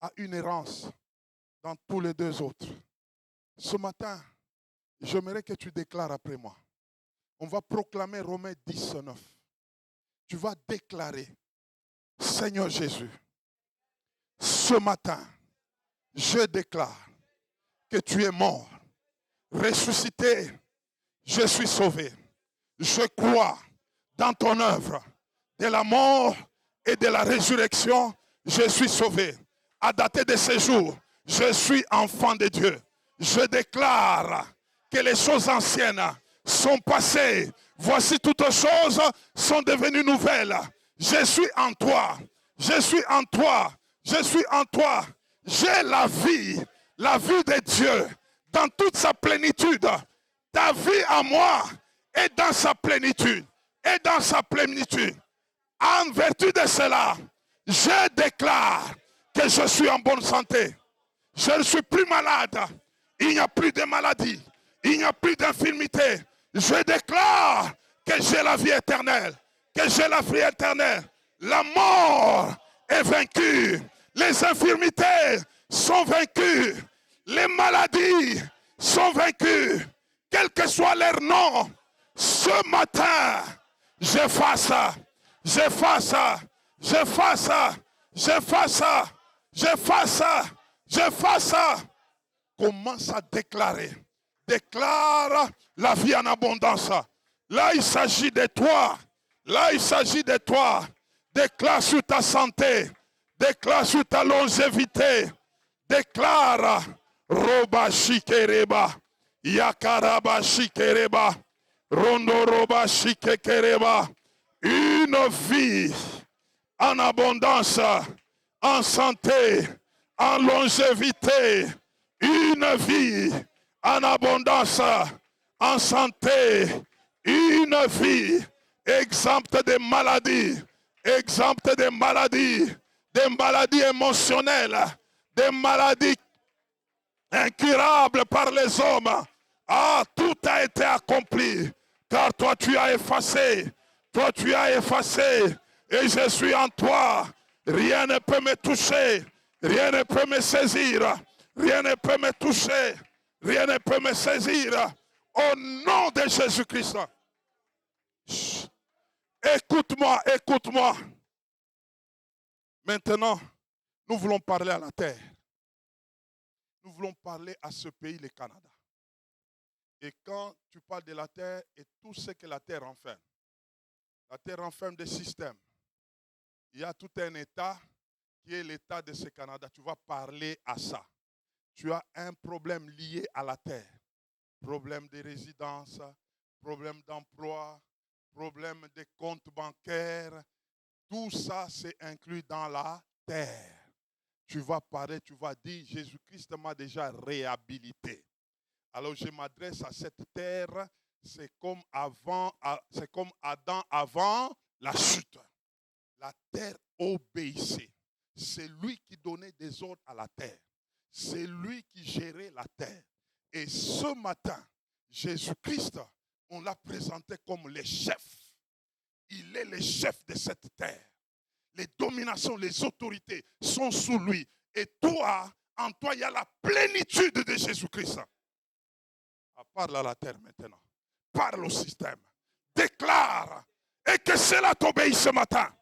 à une errance dans tous les deux autres. Ce matin, j'aimerais que tu déclares après moi. On va proclamer Romains 10:9. Tu vas déclarer, Seigneur Jésus, ce matin, je déclare que tu es mort, ressuscité, je suis sauvé. Je crois dans ton œuvre de la mort et de la résurrection, je suis sauvé. À dater de ce jour, je suis enfant de Dieu. Je déclare que les choses anciennes sont passées. Voici toutes choses sont devenues nouvelles. Je suis en toi. Je suis en toi. Je suis en toi. J'ai la vie de Dieu dans toute sa plénitude. Ta vie à moi est dans sa plénitude. Et dans sa plénitude. En vertu de cela, je déclare que je suis en bonne santé. Je ne suis plus malade. Il n'y a plus de maladie. Il n'y a plus d'infirmité. Je déclare que j'ai la vie éternelle. Que j'ai la vie éternelle. La mort est vaincue. Les infirmités sont vaincues. Les maladies sont vaincues. Quel que soit leur nom, ce matin, j'efface, j'efface, j'efface, j'efface, j'efface, j'efface. Commence à déclarer. Déclare la vie en abondance. Là, il s'agit de toi. Là, il s'agit de toi. Déclare sur ta santé. Déclare sur ta longévité. Déclare Roba Shikereba. Yakaraba shikereba. Rondoroba shikekereba. Une vie en abondance, en santé, en longévité. Une vie en abondance, en santé. Une vie exempte de maladies. Exempte de maladies émotionnelles, des maladies incurables par les hommes. Ah, tout a été accompli, car toi tu as effacé, et je suis en toi. Rien ne peut me toucher, rien ne peut me saisir, rien ne peut me toucher, rien ne peut me saisir. Au nom de Jésus-Christ. Écoute-moi, écoute-moi. Maintenant, nous voulons parler à la terre. Nous voulons parler à ce pays, le Canada. Et quand tu parles de la terre et tout ce que la terre renferme des systèmes. Il y a tout un État qui est l'État de ce Canada. Tu vas parler à ça. Tu as un problème lié à la terre. Problème de résidence, problème d'emploi, problème de comptes bancaires. Tout ça, c'est inclus dans la terre. Tu vas parler, tu vas dire, Jésus-Christ m'a déjà réhabilité. Alors je m'adresse à cette terre, c'est comme Adam avant la chute. La terre obéissait. C'est lui qui donnait des ordres à la terre. C'est lui qui gérait la terre. Et ce matin, Jésus-Christ, on l'a présenté comme le chef. Il est le chef de cette terre. Les dominations, les autorités sont sous lui. Et toi, en toi, il y a la plénitude de Jésus-Christ. Parle à la terre maintenant. Parle au système. Déclare. Et que cela t'obéisse ce matin.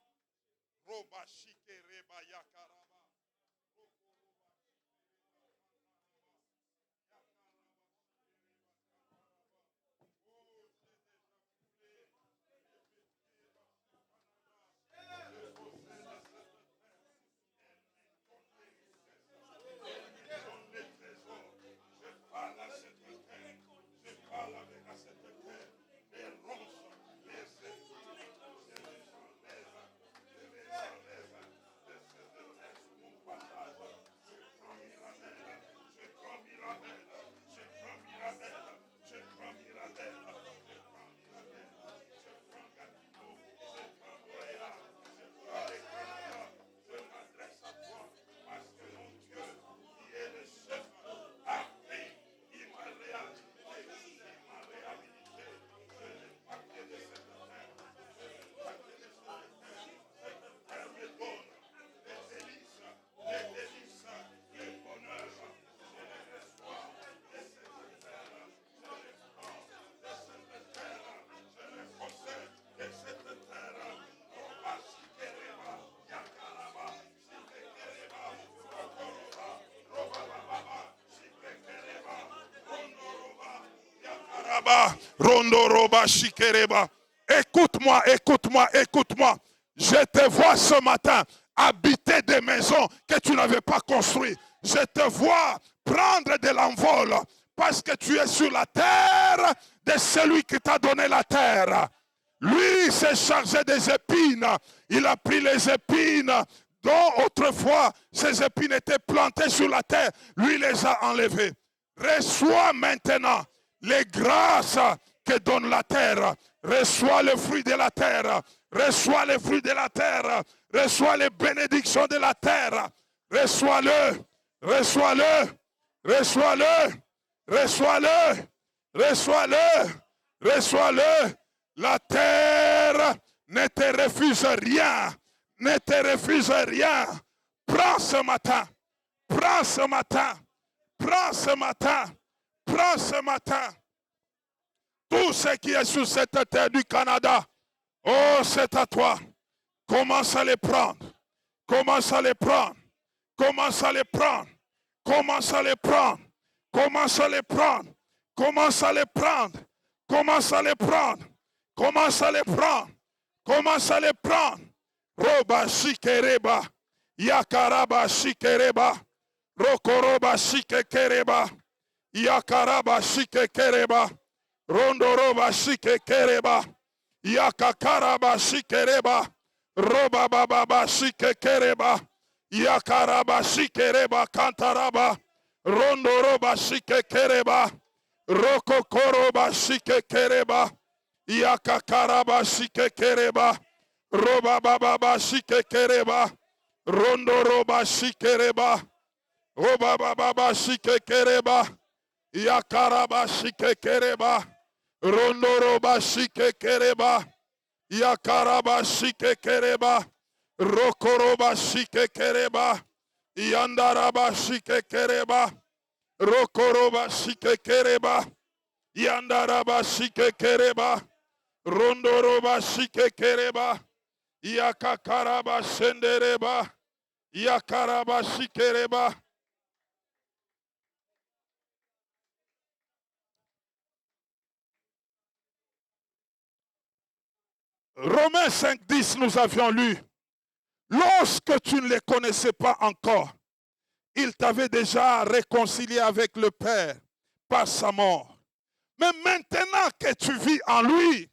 Écoute-moi, écoute-moi, écoute-moi. Je te vois ce matin habiter des maisons que tu n'avais pas construites. Je te vois prendre de l'envol parce que tu es sur la terre de celui qui t'a donné la terre. Lui s'est chargé des épines. Il a pris les épines dont autrefois ces épines étaient plantées sur la terre. Lui les a enlevées. Reçois maintenant les grâces que donne la terre. Reçois le fruit de la terre. Reçois les fruits de la terre. Reçois les bénédictions de la terre. Reçois-le. Reçois-le. Reçois-le. Reçois-le. Reçois-le. Reçois-le. La terre ne te refuse rien. Ne te refuse rien. Prends ce matin. Prends ce matin. Prends ce matin. Prends ce matin. Tout ce qui est sur cette terre du Canada, oh, c'est à toi. Commence à les prendre. Commence à les prendre. Commence à les prendre. Commence à les prendre. Commence à les prendre. Commence à les prendre. Commence à les prendre. Commence à les prendre. Commence à les prendre. Roba shikereba. Yakaraba shikereba. Rokoroba shikekereba. Yakaraba shike kereba. Rondoroba shike kereba. Yakakaraba shikereba. Roba baba shike kereba. Yakaraba shikereba kantaraba. Rondoroba shike kereba. Roko koroba shike kereba. Yakakaraba shike kereba. Roba baba shike kereba. Rondoroba shikereba. Roba baba shike kereba. Yakaraba shike kereba. Rondoroba shike kereba. Yakaraba shike kereba. Rokoroba shike kereba. Yandaraba shike kereba. Rokoroba shike kereba. Yandaraba shike kereba. Rondoroba shike kereba. Yakakaraba shendereba. Yakaraba shikereba. Romains 5:10, nous avions lu. Lorsque tu ne les connaissais pas encore, il t'avait déjà réconcilié avec le Père par sa mort. Mais maintenant que tu vis en lui,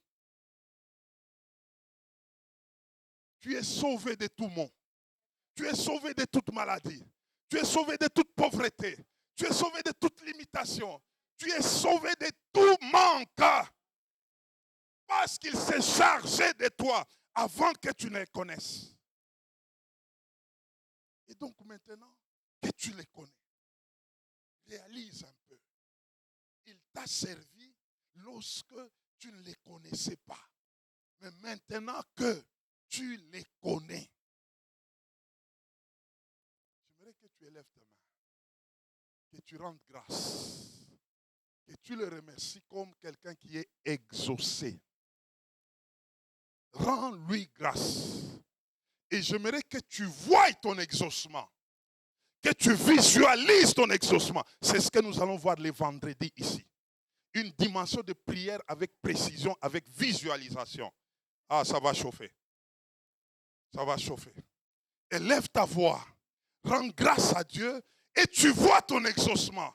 tu es sauvé de tout mot. Tu es sauvé de toute maladie. Tu es sauvé de toute pauvreté. Tu es sauvé de toute limitation. Tu es sauvé de tout manque. Parce qu'il s'est chargé de toi avant que tu ne les connaisses. Et donc maintenant que tu les connais, réalise un peu. Il t'a servi lorsque tu ne les connaissais pas. Mais maintenant que tu les connais, j'aimerais que tu élèves ta main, que tu rendes grâce, que tu le remercies comme quelqu'un qui est exaucé. Rends-lui grâce. Et j'aimerais que tu voies ton exaucement. Que tu visualises ton exaucement. C'est ce que nous allons voir les vendredis ici. Une dimension de prière avec précision, avec visualisation. Ah, ça va chauffer. Ça va chauffer. Élève ta voix. Rends grâce à Dieu et tu vois ton exaucement.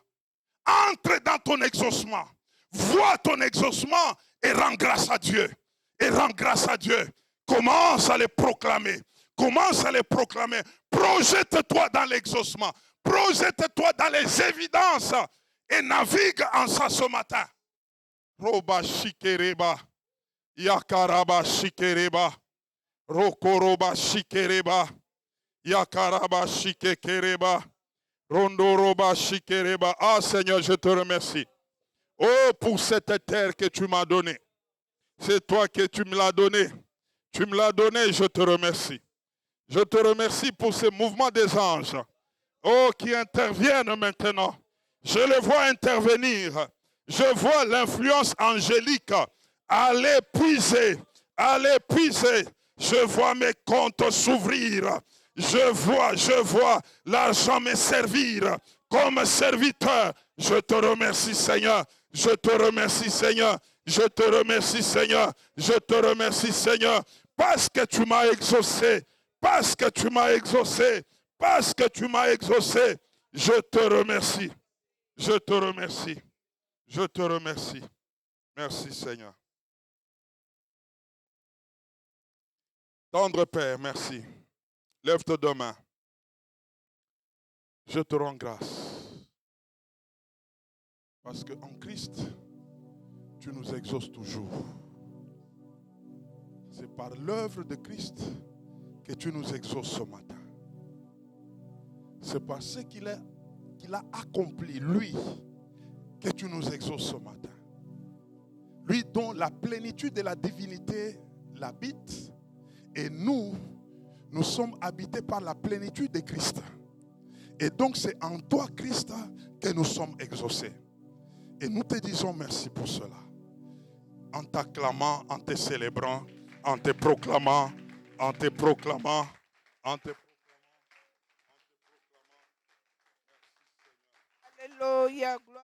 Entre dans ton exaucement. Vois ton exaucement et rends grâce à Dieu. Et rends grâce à Dieu. Commence à les proclamer. Commence à les proclamer. Projette-toi dans l'exaucement. Projette-toi dans les évidences. Et navigue en ça ce matin. Roba shikereba. Yakaraba shikereba. Rokoroba shikereba. Yakaraba shikereba. Rondoroba shikereba. Ah Seigneur, je te remercie. Oh, pour cette terre que tu m'as donnée. C'est toi que tu me l'as donnée. Tu me l'as donnée, je te remercie. Je te remercie pour ce mouvement des anges. Oh, qui interviennent maintenant. Je les vois intervenir. Je vois l'influence angélique. Allez puiser. Allez puiser. Je vois mes comptes s'ouvrir. Je vois l'argent me servir comme serviteur. Je te remercie, Seigneur. Je te remercie, Seigneur. Je te remercie, Seigneur. Je te remercie, Seigneur. Parce que tu m'as exaucé. Parce que tu m'as exaucé. Parce que tu m'as exaucé. Je te remercie. Je te remercie. Je te remercie. Merci, Seigneur. Tendre Père, merci. Lève tes deux mains. Je te rends grâce. Parce qu'en Christ, tu nous exauces toujours. C'est par l'œuvre de Christ que tu nous exauces ce matin. C'est par ce qu'il a accompli, lui, que tu nous exauces ce matin. Lui dont la plénitude de la divinité l'habite, et nous sommes habités par la plénitude de Christ. Et donc c'est en toi, Christ, que nous sommes exaucés. Et nous te disons merci pour cela. En t'acclamant, en te célébrant, en te proclamant, en te proclamant, en te proclamant. Alléluia, gloire.